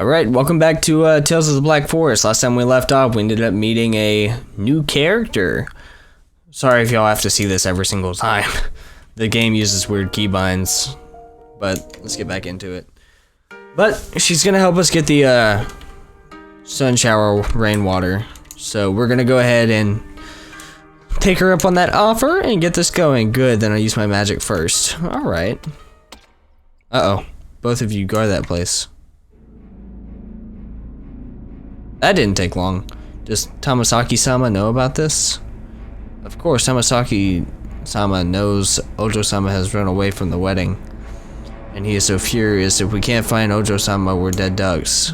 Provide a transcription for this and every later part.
Alright, welcome back to Tales of the Black Forest. Last time we left off, we ended up meeting a new character. Sorry if y'all have to see this every single time. The game uses weird keybinds, but let's get back into it. But she's gonna help us get the sun shower rainwater. So we're gonna go ahead and take her up on that offer and get this going. Good, then I'll use my magic first. Alright. Uh-oh. Both of you guard that place. That didn't take long. Does Tamasaki-sama know about this? Of course, Tamasaki-sama knows Ojo-sama has run away from the wedding. And he is so furious. If we can't find Ojo-sama, we're dead ducks.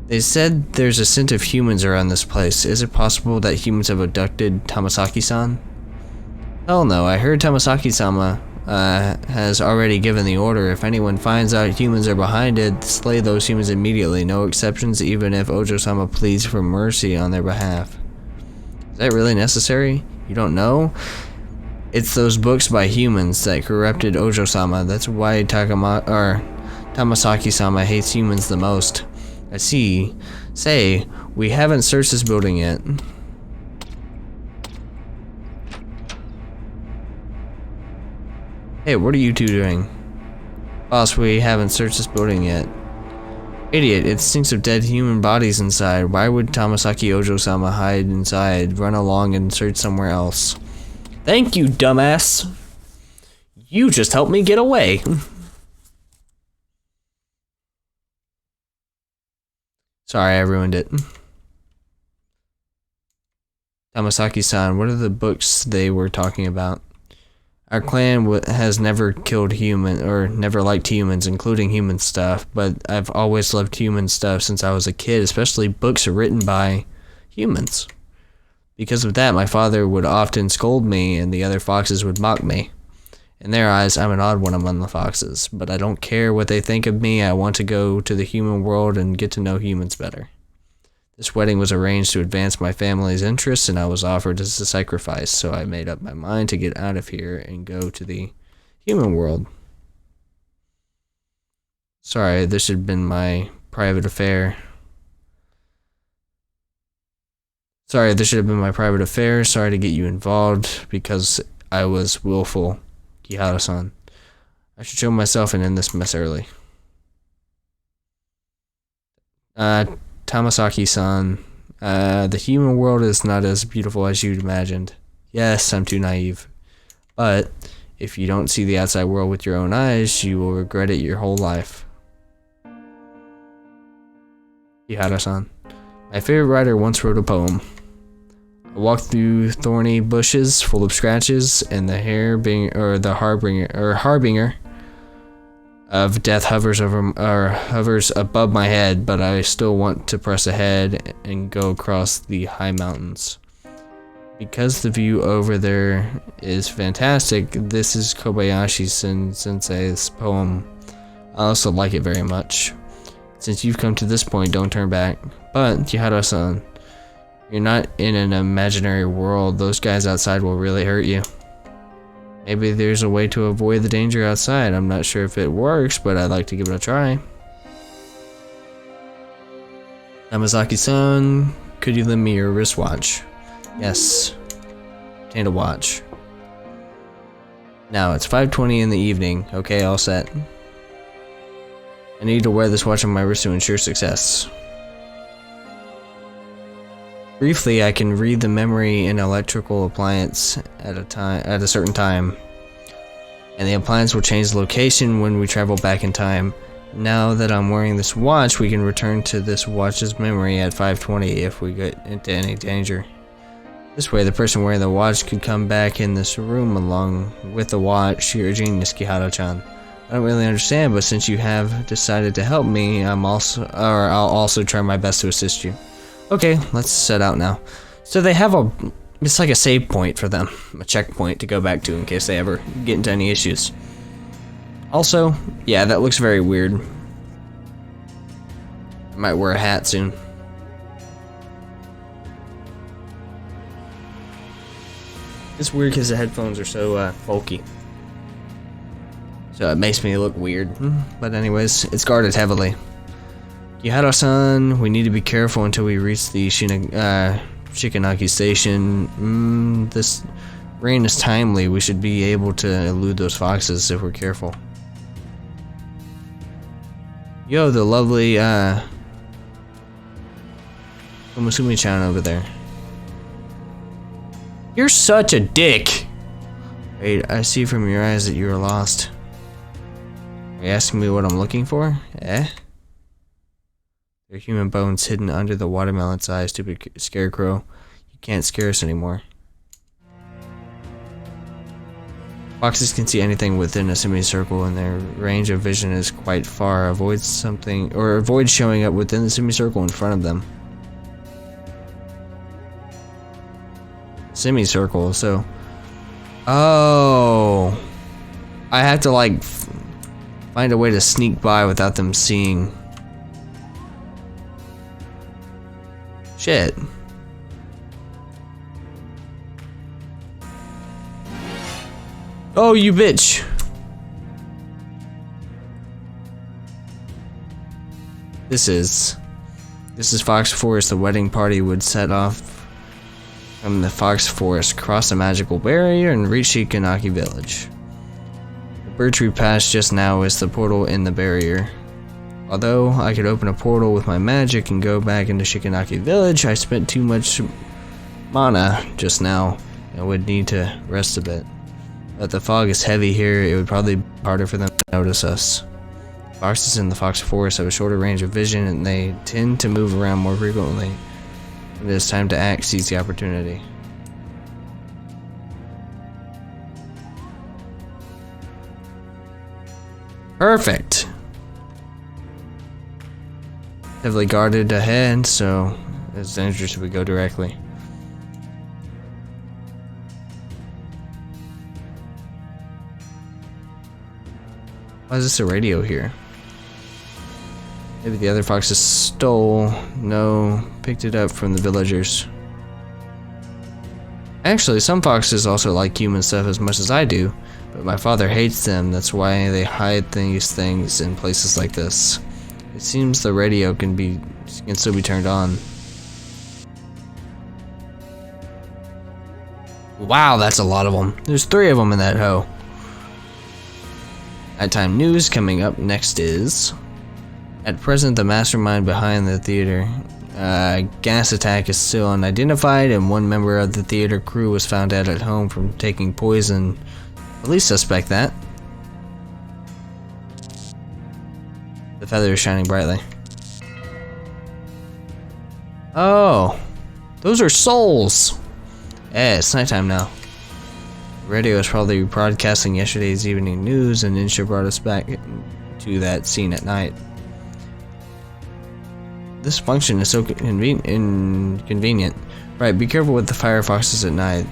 They said there's a scent of humans around this place. Is it possible that humans have abducted Tamasaki-san? Hell no, I heard Tamasaki-sama has already given the order. If anyone finds out humans are behind it, slay those humans immediately. No exceptions, even if Ojo-sama pleads for mercy on their behalf. Is that really necessary? You don't know? It's those books by humans that corrupted Ojo-sama. That's why Tamasaki-sama hates humans the most. I see. Say, we haven't searched this building yet. Hey, what are you two doing? Boss, we haven't searched this building yet. Idiot, it stinks of dead human bodies inside. Why would Tamasaki Ojo-sama hide inside? Run along and search somewhere else. Thank you, dumbass. You just helped me get away. Sorry, I ruined it. Tamasaki-san, what are the books they were talking about? Our clan has never killed never liked humans, including human stuff, but I've always loved human stuff since I was a kid, especially books written by humans. Because of that, my father would often scold me, and the other foxes would mock me. In their eyes, I'm an odd one among the foxes, but I don't care what they think of me. I want to go to the human world and get to know humans better. This wedding was arranged to advance my family's interests, and I was offered as a sacrifice, so I made up my mind to get out of here and go to the human world. Sorry, this should have been my private affair. Sorry to get you involved because I was willful, Kihara-san. I should show myself and end this mess early. Tamasaki-san, the human world is not as beautiful as you'd imagined. Yes, I'm too naive. But if you don't see the outside world with your own eyes, you will regret it your whole life. Kihara-san, my favorite writer once wrote a poem. I walked through thorny bushes full of scratches, and the harbinger of death hovers above my head, but I still want to press ahead and go across the high mountains. Because the view over there is fantastic, this is Kobayashi Sensei's poem. I also like it very much. Since you've come to this point, don't turn back. But, Kihara-san, you're not in an imaginary world. Those guys outside will really hurt you. Maybe there's a way to avoid the danger outside. I'm not sure if it works, but I'd like to give it a try. Tamazaki-san, could you lend me your wristwatch? Yes. Obtained a watch. Now, it's 5:20 in the evening. Okay, all set. I need to wear this watch on my wrist to ensure success. Briefly, I can read the memory in electrical appliance at a certain time, and the appliance will change the location when we travel back in time. Now that I'm wearing this watch, we can return to this watch's memory at 5:20 if we get into any danger. This way, the person wearing the watch could come back in this room along with the watch. You're a genius, Kihara-chan. I don't really understand, but since you have decided to help me, I'll also try my best to assist you. Okay, let's set out now. So they have it's like a save point for them, a checkpoint to go back to in case they ever get into any issues. Also, yeah, that looks very weird. I might wear a hat soon. It's weird because the headphones are so bulky. So it makes me look weird. But anyways, it's guarded heavily. Kihara-san, we need to be careful until we reach the Shikanaki station. This rain is timely. We should be able to elude those foxes if we're careful. Yo, the lovely Umasumi-chan over there. You're such a dick! Wait, I see from your eyes that you are lost. Are you asking me what I'm looking for? Eh? There are human bones hidden under the watermelon's eyes, stupid scarecrow. You can't scare us anymore. Foxes can see anything within a semicircle, and their range of vision is quite far. Avoid showing up within the semicircle in front of them. Semicircle, so... Oh... I have to, like, find a way to sneak by without them seeing. Shit. Oh, you bitch! This is Fox Forest. The wedding party would set off from the Fox Forest, cross a magical barrier, and reach Shikanaki Village. The bird tree pass just now is the portal in the barrier. Although I could open a portal with my magic and go back into Shikanaki Village, I spent too much mana just now and would need to rest a bit. But the fog is heavy here, it would probably be harder for them to notice us. Foxes in the Fox Forest have a shorter range of vision and they tend to move around more frequently. When it is time to act, seize the opportunity. Perfect! Heavily guarded ahead, so it's dangerous if we go directly. Why is this a radio here? Maybe the other foxes stole. No, picked it up from the villagers. Actually, some foxes also like human stuff as much as I do, but my father hates them. That's why they hide these things in places like this. It seems the radio can still be turned on. Wow, that's a lot of them. There's 3 of them in that hoe. Nighttime news coming up next is... At present, the mastermind behind the theater gas attack is still unidentified, and one member of the theater crew was found dead at home from taking poison. Police suspect that. The feather is shining brightly. Oh, those are souls. Yeah, it's nighttime now. The radio is probably broadcasting yesterday's evening news, and Insha brought us back to that scene at night. This function is so inconvenient. Right, be careful with the firefoxes at night.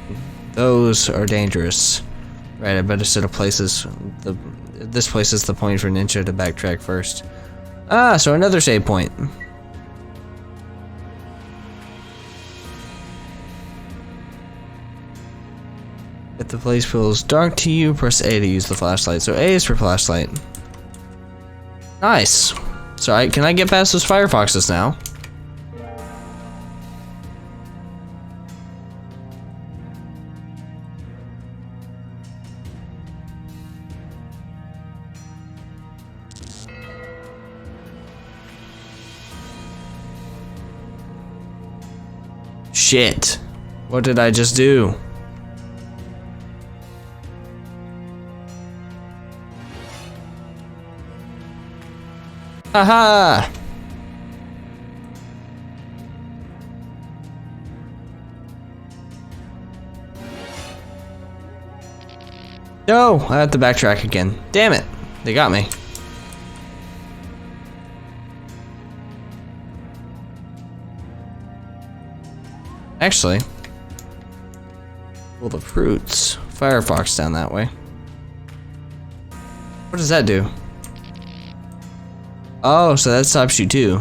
Those are dangerous. Right, I better set up places. This place is the point for Ninja to backtrack first. Ah, so another save point. If the place feels dark to you, press A to use the flashlight. So A is for flashlight. Nice. So can I get past those firefoxes now? Shit. What did I just do? Haha! No, I have to backtrack again. Damn it! They got me. Actually, well, the fruits. Firefox down that way. What does that do? Oh, so that stops you too.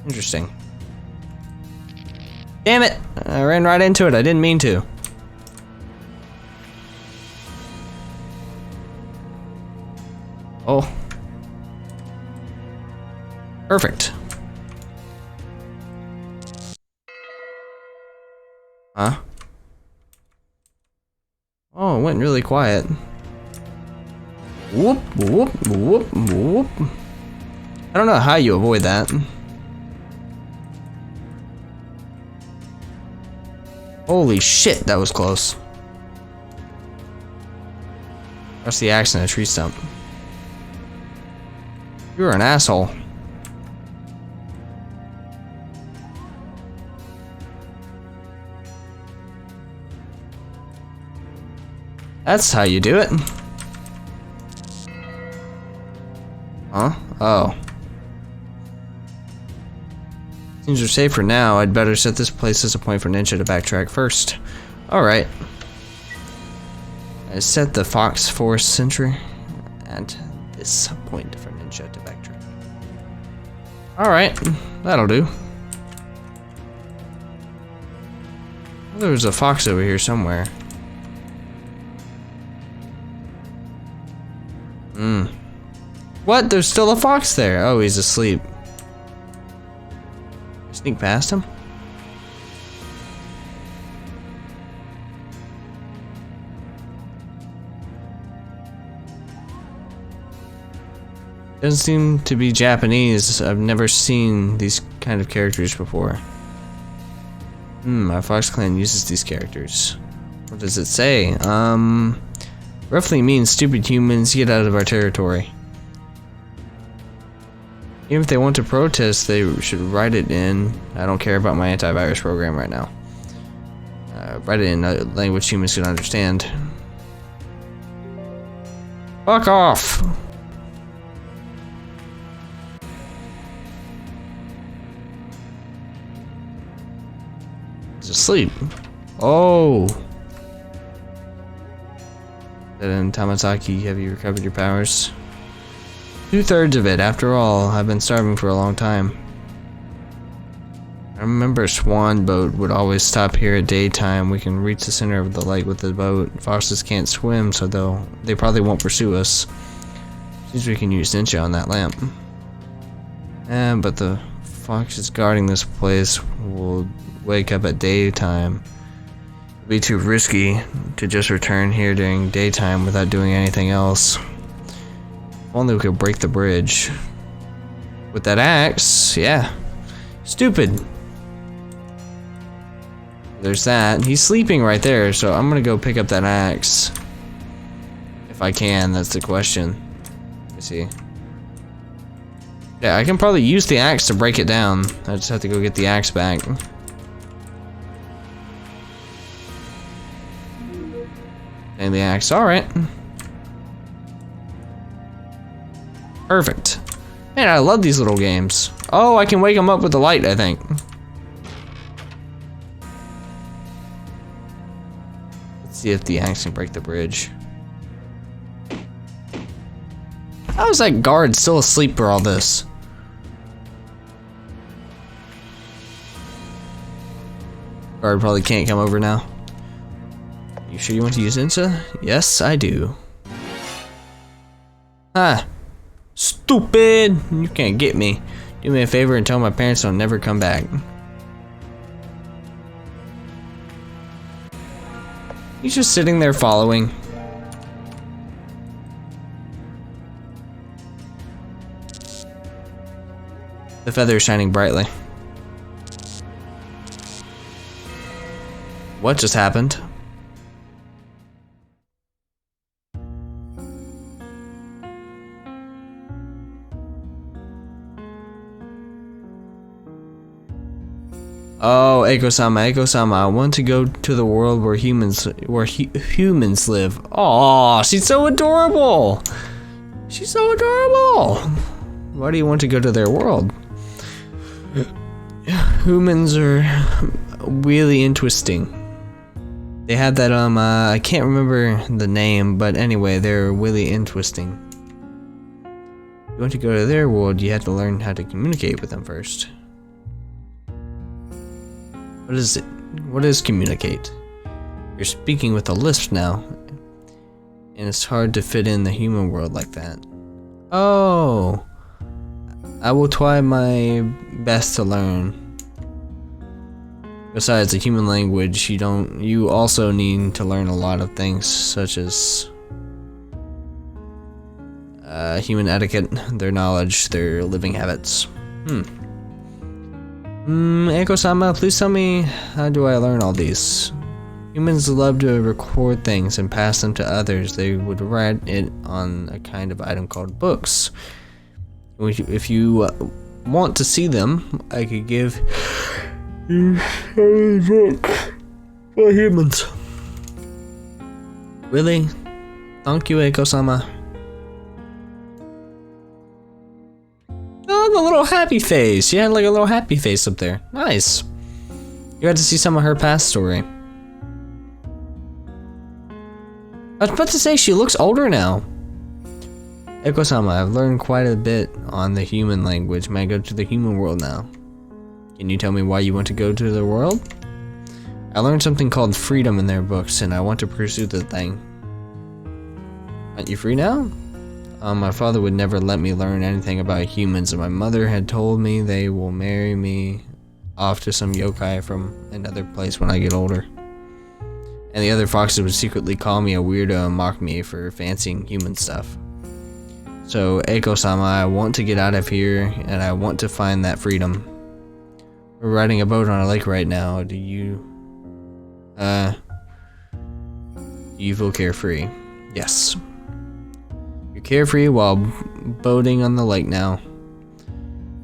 Interesting. Damn it! I ran right into it. I didn't mean to. Oh. Perfect. Huh? Oh, it went really quiet. Whoop, whoop, whoop, whoop. I don't know how you avoid that. Holy shit, that was close. That's the axe in a tree stump. You're an asshole. That's how you do it. Huh? Oh. Seems we're safe for now. I'd better set this place as a point for Ninja to backtrack first. Alright. I set the Fox Forest sentry at this point for Ninja to backtrack. Alright, that'll do. Well, there's a fox over here somewhere. What? There's still a fox there. Oh, he's asleep. Sneak past him? Doesn't seem to be Japanese. I've never seen these kind of characters before. Our Fox clan uses these characters. What does it say? Roughly means stupid humans, get out of our territory. Even if they want to protest, they should write it in. I don't care about my antivirus program right now. Write it in a language humans can understand. Fuck off! He's asleep. Oh! Then Tamazaki, have you recovered your powers? 2/3 of it. After all, I've been starving for a long time. I remember a swan boat would always stop here at daytime. We can reach the center of the lake with the boat. Foxes can't swim, so they probably won't pursue us. Seems we can use Ninja on that lamp. But the foxes guarding this place will wake up at daytime. It'd be too risky to just return here during daytime without doing anything else. If only we could break the bridge. With that axe, yeah. Stupid. There's that. He's sleeping right there, so I'm gonna go pick up that axe. If I can, that's the question. Let me see. Yeah, I can probably use the axe to break it down. I just have to go get the axe back. And the axe, alright. Perfect. Man, I love these little games. Oh, I can wake him up with the light, I think. Let's see if the axe can break the bridge. How is that guard still asleep for all this? Guard probably can't come over now. You sure you want to use Ninja? Yes, I do. Ah. Stupid! You can't get me. Do me a favor and tell my parents I'll never come back. He's just sitting there following. The feather is shining brightly. What just happened? Oh, Eiko-sama, I want to go to the world where humans live. Oh, she's so adorable. She's so adorable. Why do you want to go to their world? Humans are really interesting. They had that I can't remember the name, but anyway, they're really interesting. If you want to go to their world, you have to learn how to communicate with them first. What is it? What is communicate? You're speaking with a lisp now, and it's hard to fit in the human world like that. Oh, I will try my best to learn. Besides the human language, you also need to learn a lot of things, such as human etiquette, their knowledge, their living habits. Eiko-sama, please tell me, how do I learn all these? Humans love to record things and pass them to others. They would write it on a kind of item called books. If you want to see them, I could give you a book for humans. Really? Thank you, Eiko-sama. Oh, the little happy face. She had like a little happy face up there. Nice. You got to see some of her past story. I was about to say, she looks older now. Eiko-sama, I've learned quite a bit on the human language. May I go to the human world now? Can you tell me why you want to go to the world? I learned something called freedom in their books, and I want to pursue the thing. Aren't you free now? My father would never let me learn anything about humans, and my mother had told me they will marry me off to some yokai from another place when I get older. And the other foxes would secretly call me a weirdo and mock me for fancying human stuff. So, Eiko-sama, I want to get out of here, and I want to find that freedom. We're riding a boat on a lake right now. Do you feel carefree? Yes. You're carefree while boating on the lake now.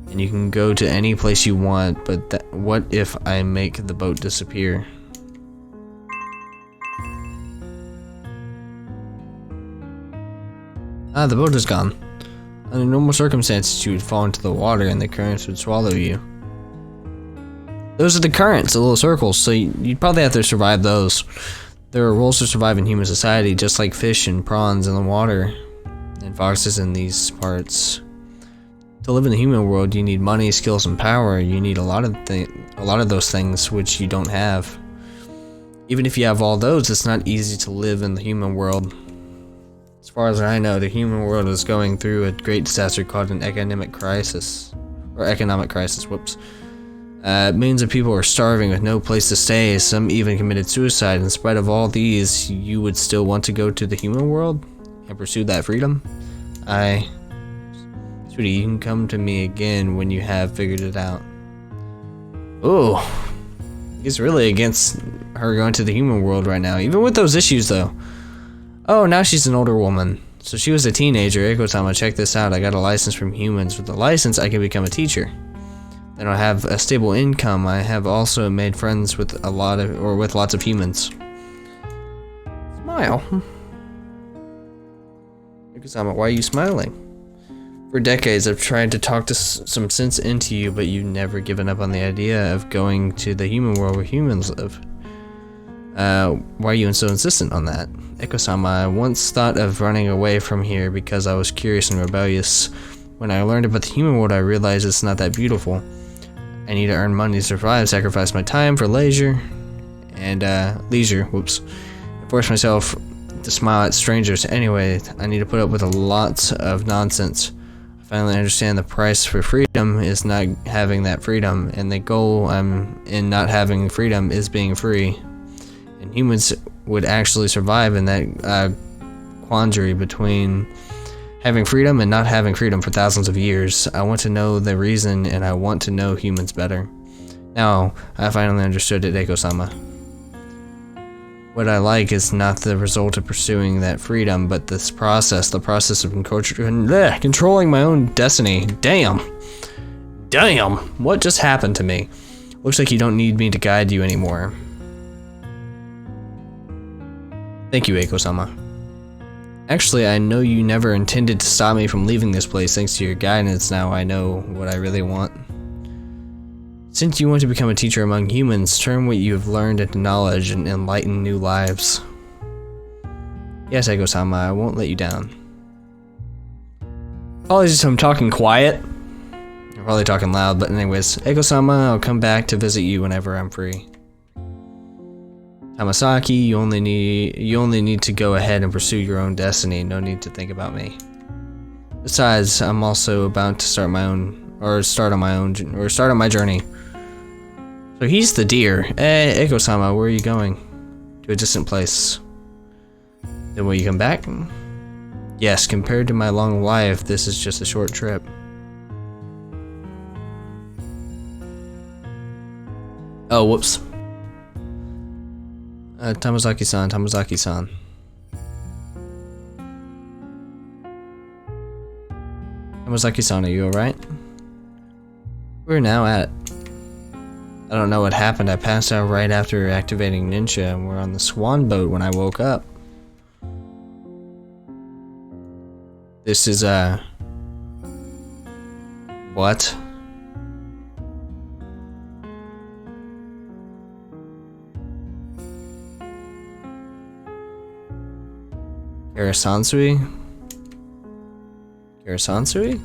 And you can go to any place you want, but what if I make the boat disappear? Ah, the boat is gone. Under normal circumstances, you would fall into the water and the currents would swallow you. Those are the currents, the little circles, so you'd probably have to survive those. There are rules to survive in human society, just like fish and prawns in the water, and foxes in these parts. To live in the human world, you need money, skills, and power. You need a lot of those things, which you don't have. Even if you have all those, it's not easy to live in the human world. As far as I know, the human world is going through a great disaster called an economic crisis. Whoops. Millions of people are starving with no place to stay. Some even committed suicide. In spite of all these, you would still want to go to the human world and pursue that freedom? Sweetie, you can come to me again when you have figured it out. Ooh. He's really against her going to the human world right now, even with those issues though. Oh, now she's an older woman. So she was a teenager. Eiko-sama, check this out. I got a license from humans. With the license, I can become a teacher. Then I'll have a stable income. I have also made friends with lots of humans. Smile. Eiko-sama, why are you smiling? For decades, I've tried to talk some sense into you, but you've never given up on the idea of going to the human world where humans live. Why are you so insistent on that? Eiko-sama, I once thought of running away from here because I was curious and rebellious. When I learned about the human world, I realized it's not that beautiful. I need to earn money to survive, sacrifice my time for leisure, and force myself to smile at strangers. Anyway, I need to put up with a lot of nonsense. I finally understand the price for freedom is not having that freedom, and the goal in not having freedom is being free. And humans would actually survive in that quandary between having freedom and not having freedom for thousands of years. I want to know the reason, and I want to know humans better. Now, I finally understood it, Eiko-sama. What I like is not the result of pursuing that freedom, but this process, the process of controlling my own destiny. Damn, what just happened to me? Looks like you don't need me to guide you anymore. Thank you, Eiko-sama. Actually, I know you never intended to stop me from leaving this place. Thanks to your guidance, now I know what I really want. Since you want to become a teacher among humans, turn what you have learned into knowledge and enlighten new lives. Yes, Eiko-sama, I won't let you down. Apologies if I'm talking quiet. I'm probably talking loud, but anyways, Eiko-sama, I'll come back to visit you whenever I'm free. Tamasaki, you only need to go ahead and pursue your own destiny. No need to think about me. Besides, I'm also about to start my own or start on my journey. So he's the deer. Eiko-sama, where are you going? To a distant place. Then will you come back? Yes, compared to my long life, this is just a short trip. Oh, whoops. Tamazaki-san, Tamazaki-san. Tamazaki-san, are you alright? We're now at... I don't know what happened. I passed out right after activating Ninja, and we're on the swan boat when I woke up. This is, what? Karasansui? Karasansui?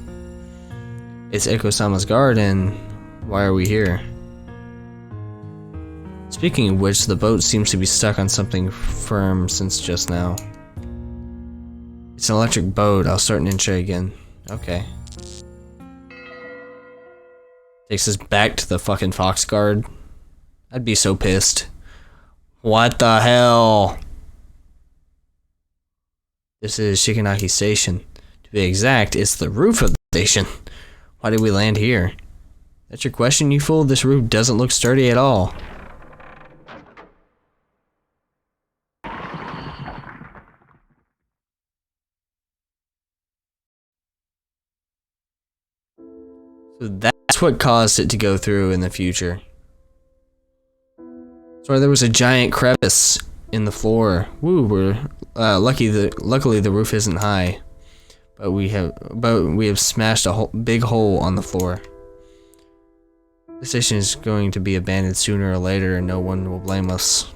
It's Eiko-sama's garden. Why are we here? Speaking of which, the boat seems to be stuck on something firm since just now. It's an electric boat. I'll start Ninja again. Okay. Takes us back to the fucking Fox Guard. I'd be so pissed. What the hell? This is Shikanaki Station. To be exact, it's the roof of the station. Why did we land here? That's your question, you fool? This roof doesn't look sturdy at all. So that's what caused it to go through in the future. So there was a giant crevice in the floor. Woo, we're luckily the roof isn't high, but we have smashed a big hole on the floor. The station is going to be abandoned sooner or later, and no one will blame us.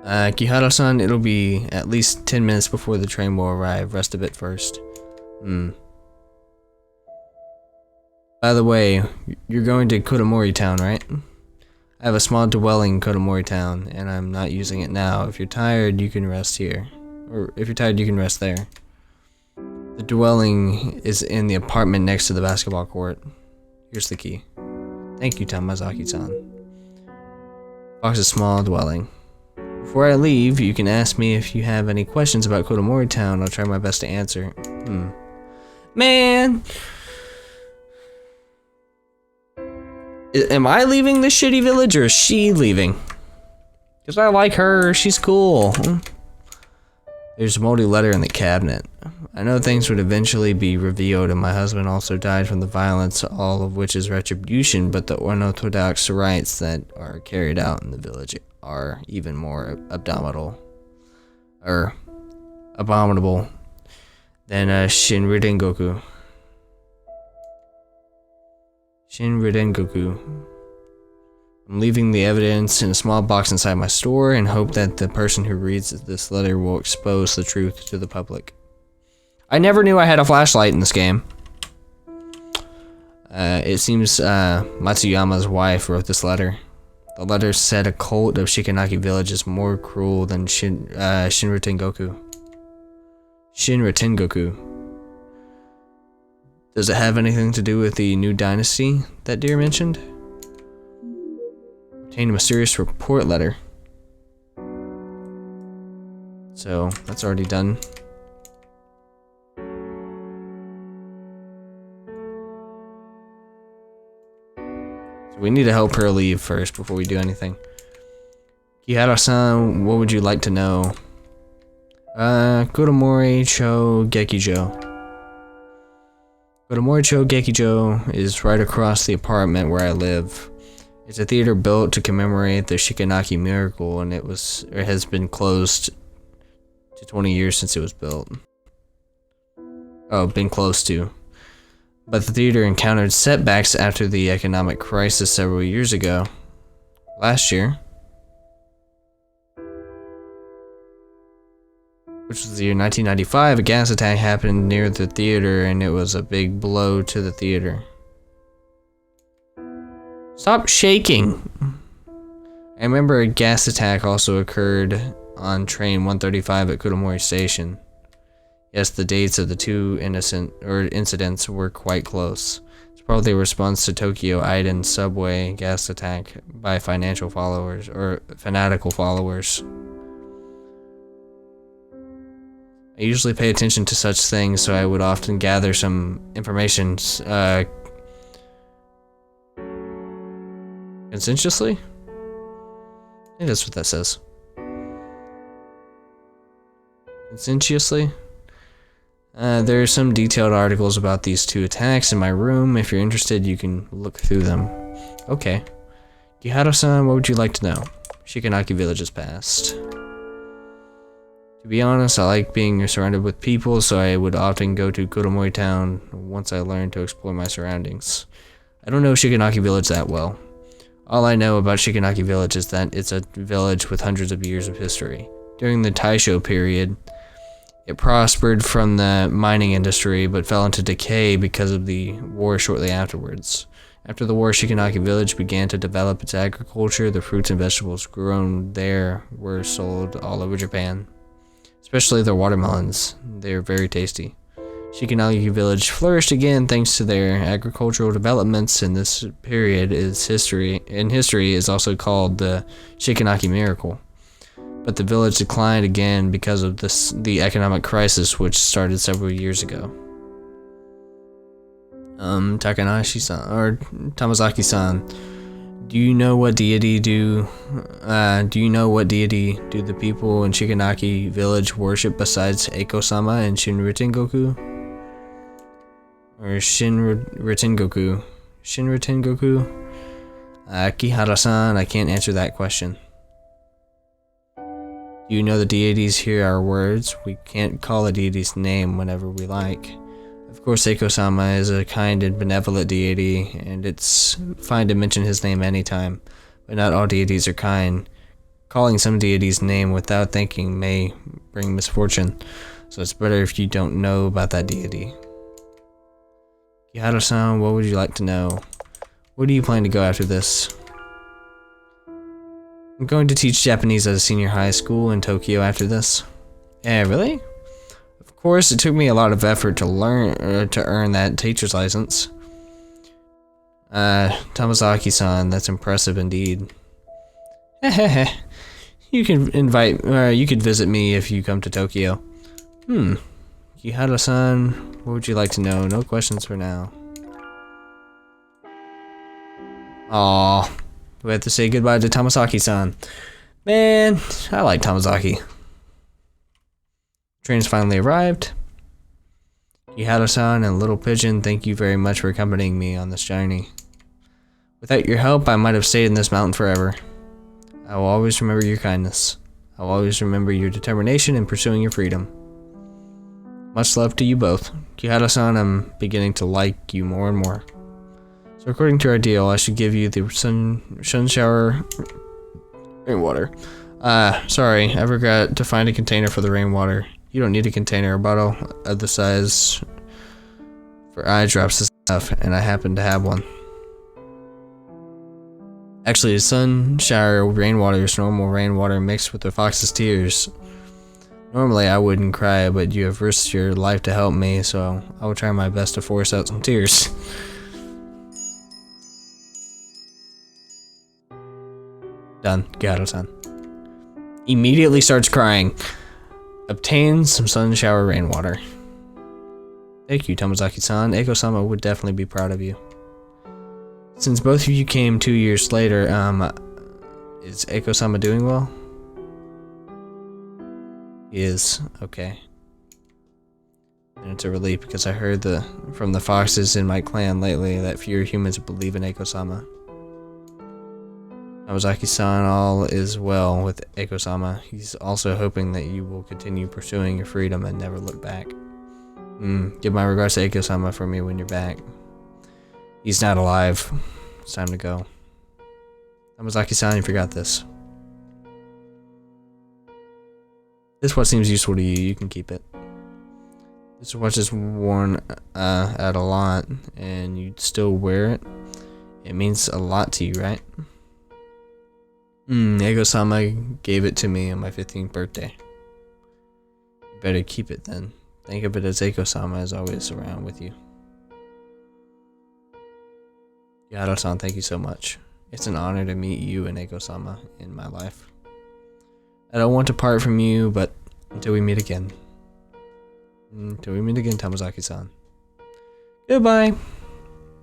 Kihara-san, it'll be at least 10 minutes before the train will arrive. Rest a bit first. By the way, you're going to Kodomori Town, right? I have a small dwelling in Kodomori Town, and I'm not using it now. If you're tired, you can rest here. Or if you're tired, you can rest there. The dwelling is in the apartment next to the basketball court. Here's the key. Thank you, Tamazaki-san. Fox's small dwelling. Before I leave, you can ask me if you have any questions about Kodomori Town. I'll try my best to answer. Man! Am I leaving this shitty village, or is she leaving? Because I like her, she's cool. There's a moldy letter in the cabinet. I know things would eventually be revealed, and my husband also died from the violence, all of which is retribution, but the unorthodox rites that are carried out in the village are even more abominable than Shinrin-goku. Shinrin-goku. I'm leaving the evidence in a small box inside my store and hope that the person who reads this letter will expose the truth to the public. I never knew I had a flashlight in this game. It seems Matsuyama's wife wrote this letter. The letter said a cult of Shikanaki village is more cruel than Shinrin-goku. Shinrin-goku. Does it have anything to do with the new dynasty that deer mentioned? Obtained a mysterious report letter. So, that's already done. So we need to help her leave first before we do anything. Kihara-san, what would you like to know? Kodomori Cho Gekijo. Kodomori Cho Gekijo is right across the apartment where I live. It's a theater built to commemorate the Shikanaki miracle, and it has been closed to 20 years since it was built. Oh, been close to. But the theater encountered setbacks after the economic crisis several years ago. Last year, which was the year 1995, a gas attack happened near the theater, and it was a big blow to the theater. Stop shaking! I remember a gas attack also occurred on train 135 at Kodomori Station. Yes, the dates of the two incidents were quite close. It's probably a response to Tokyo Aiden's subway gas attack by fanatical followers. I usually pay attention to such things, so I would often gather some information conscientiously? I think that's what that says. Conscientiously? There are some detailed articles about these two attacks in my room. If you're interested, you can look through them. Okay. Gihara-san, what would you like to know? Shikanaki Village's past. To be honest, I like being surrounded with people, so I would often go to Kuromori Town once I learned to explore my surroundings. I don't know Shikanaki Village that well. All I know about Shikanaki Village is that it's a village with hundreds of years of history. During the Taisho period, it prospered from the mining industry, but fell into decay because of the war shortly afterwards. After the war, Shikanaki Village began to develop its agriculture. The fruits and vegetables grown there were sold all over Japan. Especially their watermelons. They are very tasty. Shikanagi Village flourished again thanks to their agricultural developments, and this period is history is also called the Shikanaki Miracle. But the village declined again because of the economic crisis which started several years ago. Takanashi-san, or Tamazaki-san, do you know what deity do the people in Shikanaki Village worship besides Eiko-sama and Shinrin-Goku? Or Shinrin-Goku? Kihara-san, I can't answer that question. Do you know the deities here are words? We can't call a deity's name whenever we like. Of course, Eiko-sama is a kind and benevolent deity, and it's fine to mention his name anytime, but not all deities are kind. Calling some deity's name without thinking may bring misfortune, so it's better if you don't know about that deity. Kihara-san, what would you like to know? Where do you plan to go after this? I'm going to teach Japanese at a senior high school in Tokyo after this. Really? Of course, it took me a lot of effort to earn that teacher's license. Tamazaki-san, that's impressive indeed. You could visit me if you come to Tokyo. Kihara-san, what would you like to know? No questions for now. Aww. We have to say goodbye to Tamasaki-san. Man, I like Tamazaki. Train's finally arrived. Kihara-san and Little Pigeon, thank you very much for accompanying me on this journey. Without your help, I might have stayed in this mountain forever. I will always remember your kindness. I will always remember your determination in pursuing your freedom. Much love to you both. Kihara-san, I'm beginning to like you more and more. So according to our deal, I should give you the sun shower rainwater. Sorry, I forgot to find a container for the rainwater. You don't need a container, a bottle of the size for eye drops is enough, and I happen to have one. Actually, the sun shower rainwater is normal rainwater mixed with the fox's tears. Normally I wouldn't cry, but you have risked your life to help me, so I will try my best to force out some tears. Done. Gato-san. Immediately starts crying. Obtain some sun shower rainwater. Thank you, Tamazaki-san. Eiko-sama would definitely be proud of you. Since both of you came 2 years later, is Eiko-sama doing well? He is. Okay. And it's a relief because I heard from the foxes in my clan lately that fewer humans believe in Eiko-sama. Tamazaki-san, all is well with Eiko-sama. He's also hoping that you will continue pursuing your freedom and never look back. Give my regards to Eiko-sama for me when you're back. He's not alive. It's time to go. Tamazaki-san, you forgot this. This watch seems useful to you. You can keep it. This watch is worn out a lot, and you still wear it. It means a lot to you, right? Eiko-sama gave it to me on my 15th birthday. You better keep it then. Think of it as Eiko-sama is always around with you. Yado-san, thank you so much. It's an honor to meet you and Eiko-sama in my life. I don't want to part from you, but until we meet again. Until we meet again, Tamazaki-san. Goodbye.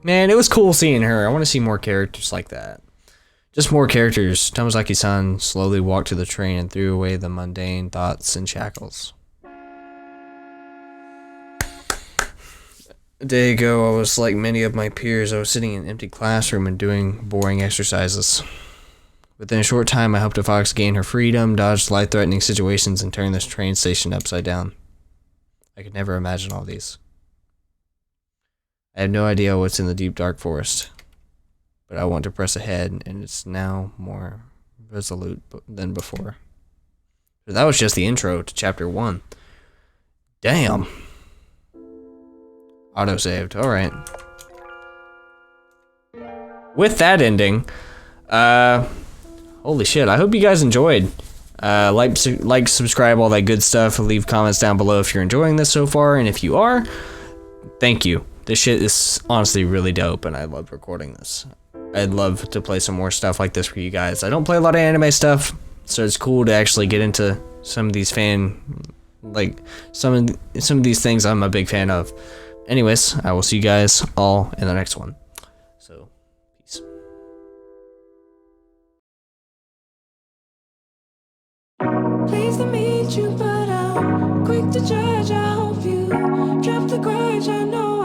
Man, it was cool seeing her. I want to see more characters like that. Just more characters. Tamazaki-san slowly walked to the train and threw away the mundane thoughts and shackles. A day ago, I was like many of my peers. I was sitting in an empty classroom and doing boring exercises. Within a short time, I helped a fox gain her freedom, dodged life-threatening situations, and turned this train station upside down. I could never imagine all these. I have no idea what's in the deep dark forest, but I want to press ahead, and it's now more resolute than before. So that was just the intro to chapter 1. Damn. Autosaved. Alright. With that ending, holy shit, I hope you guys enjoyed. Like, subscribe, all that good stuff. Leave comments down below if you're enjoying this so far, and if you are, thank you. This shit is honestly really dope, and I love recording this. I'd love to play some more stuff like this for you guys. I don't play a lot of anime stuff, so it's cool to actually get into some of these some of these things I'm a big fan of. Anyways, I will see you guys all in the next one. So, peace. Pleased to meet you, but I'm quick to judge. I hope you drop the grudge. I know